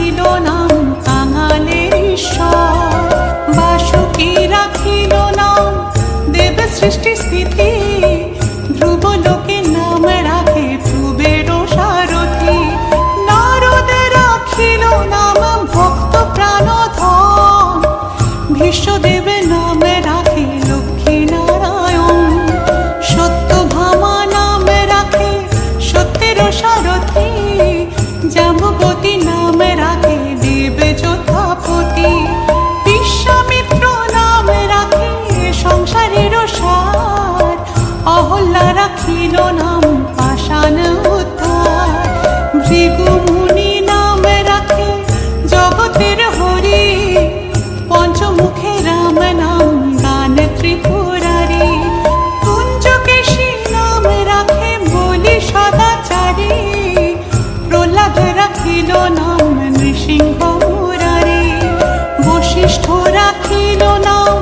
রাখিল নাম কাঙালের ঈশ্বর, বাসুকি রাখিল নাম দেব সৃষ্টি স্থিতি, ধ্রুব লোকে নাম রাখে ধ্রুবের সারথি, নারদ রাখিল নাম ভক্ত প্রাণধন, ভীষ্মদেব নাম রাখে লক্ষ্মী নারায়ণ, সত্যভামা নাম রাখে সত্যের সারথি, জাম্বুবতী নাম রাখে দেব যোদ্ধাপতি, বিশ্বামিত্র নাম রাখে সংসারের সার, অহল্যা রাখিল নাম পাষাণ উদ্ধার, ভৃগু মুনি নাম রাখে জগতের হরি, পঞ্চমুখে রাম নাম গান ত্রিপুরারি, কুঞ্জকেশী নাম রাখে বলি সদাচারী, প্রহ্লাদ রাখিল নাম নৃসিংহ মুরারি, বশিষ্ঠ রাখিল নাম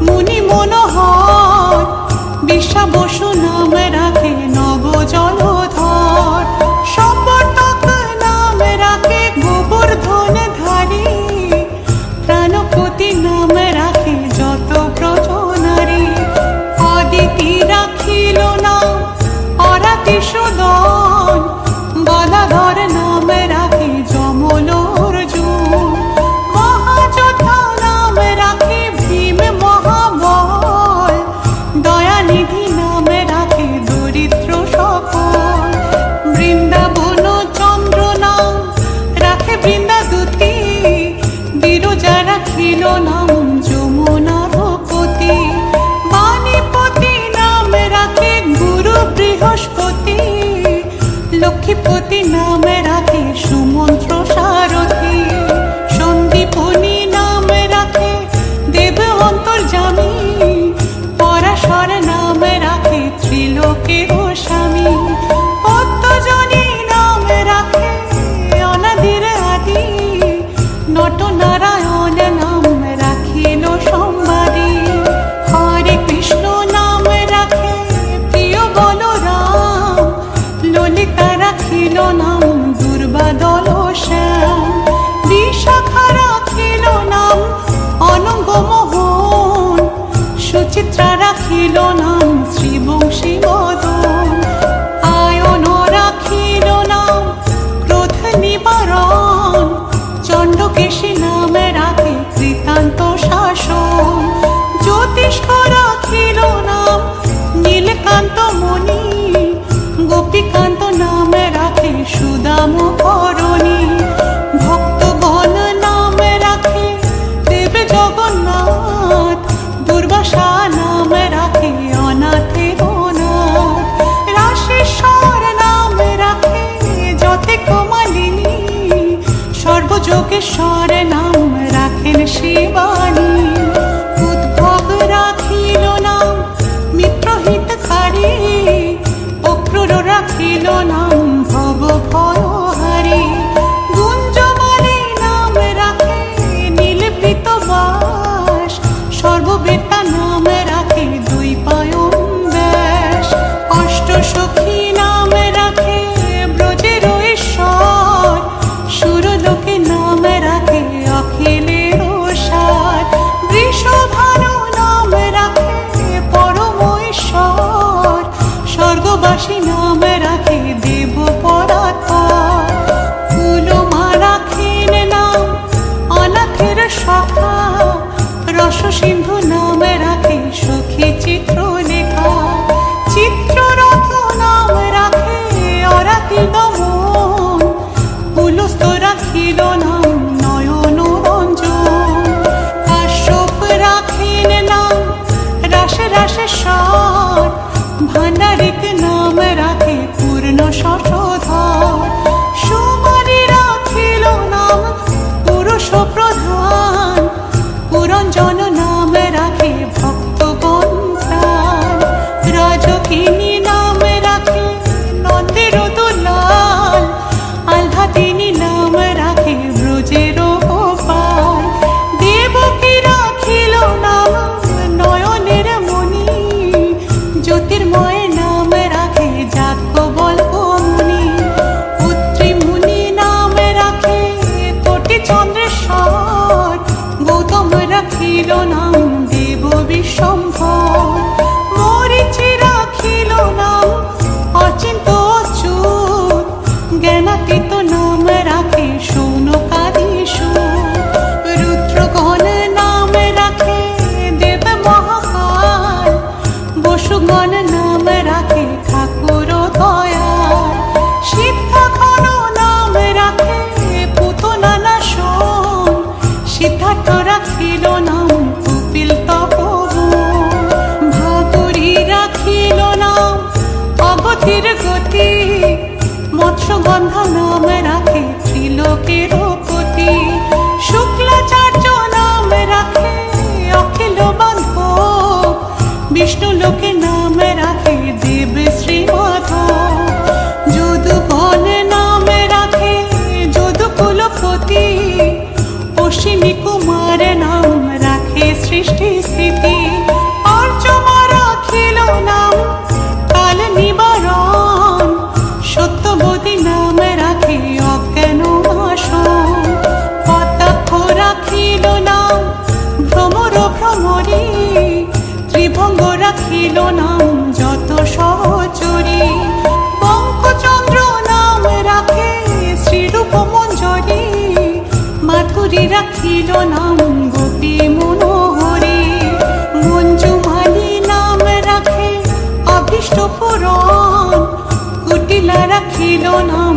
মুনি মনোহর, বিশ্বাবসু নাম রাখে নব জলধর, সম্বর্ধক নাম রাখে গোবর্ধন ধারী, প্রাণপতি নাম রাখে যত ব্রজনারী, অদিতি রাখিল নাম অরাতি সুদন, গদাধর নাম রাখে যমল অর্জুন, মহাযোদ্ধা নাম রাখে ভীম মহাবল, দয়ানিধি নাম রাখে দরিদ্র সকল, বৃন্দাবন চন্দ্র নাম রাখে বৃন্দাদূতি, বিরজা রাখিল নাম যমুনার পতি, বাণীপতি নাম রাখে গুরু বৃহস্পতি, লক্ষ্মীপতি নাম রাখে সুমন্ত্র সারথি, সন্দীপনী নাম রাখে দেব অন্তর্যামী, পরাশর নাম রাখে ত্রিলোকের স্বামী, পদ্মজনী নাম রাখে অনাদির আদি, নটনারায়ণ নাম রাখিল সম্বাদী, হরে কৃষ্ণ নাম রাখে প্রিয় বলরাম, ললিতা রাখিল নাম দুর্বাদল শ্যাম, বিশাখা রাখিল নাম অনঙ্গ মোহন, সুচিত্রা রাখিল নাম শ্রীবংশী মদন, আয়ন রাখিল নাম ক্রোধ নিবারণ, চণ্ডকেশী নাম রাখে কৃতান্ত শাসন, জ্যোতিষ্ক রাখিল নাম নীলকান্ত মণি, গোপীকান্ত নাম রাখে সুদাম করণী, ভক্তগণ নাম রাখে দেব জগন্নাথ, দুর্বাসা নাম রাখে অনাথের অনাথ, রাশেশ্বর নাম রাখে যতে কমালিনী, সর্বযোগেশ্বর নাম রাখেন শিবানী, উদ্ভব রাখিল নাম মিত্রহিতকারী, অক্রূর রাখিল নাম ভব ভয়হারী, গুঞ্জমালী নাম রাখে নীলপৃত বাস, সর্ববেতা নাম রাখে দ্বৈপায়ন ব্যাস, অষ্টসখী নাম রাখে ব্রজের ঈশ্বর, সুরলোকে নাম রাখে অখিলের সার, বৃষভানু নাম রাখে পরম ঈশ্বর, স্বর্গবাসী নাম রাখে দেব পরাৎপর, কুলমা রাখেন নাম অনাথের সখা, রস সিন্ধু নাম রাখে সখী চিত্রলেখা, চিত্ররথ নাম রাখে অরাতি দমন, পুলস্ত রাখিল নাম নয়ন রঞ্জন, কাশ্যপ রাখেন নাম রাশে রাশেশ্বর, ভান্ডারিক নাম রাখে পূর্ণ শশধর, সুমারি রাখিল নাম পুরুষ প্রধান, পুরঞ্জন নাম রাখে ভক্তগণ প্রাণ, রাজকিনী নাম রাখে নন্দের দুলাল, আহ্লাদিনী নাম রাখে ব্রজের গোপাল, দেবকী রাখিল নাম নয়নের মণি, জ্যোতির্ময় নাম রাখে যাজ্ঞবল্ক্য মুনি, রাখিল নাম গতি মনোহরে মঞ্জুমালি নাম রাখে অভীষ্ট পুরাণ কুটিলা রাখিল নাম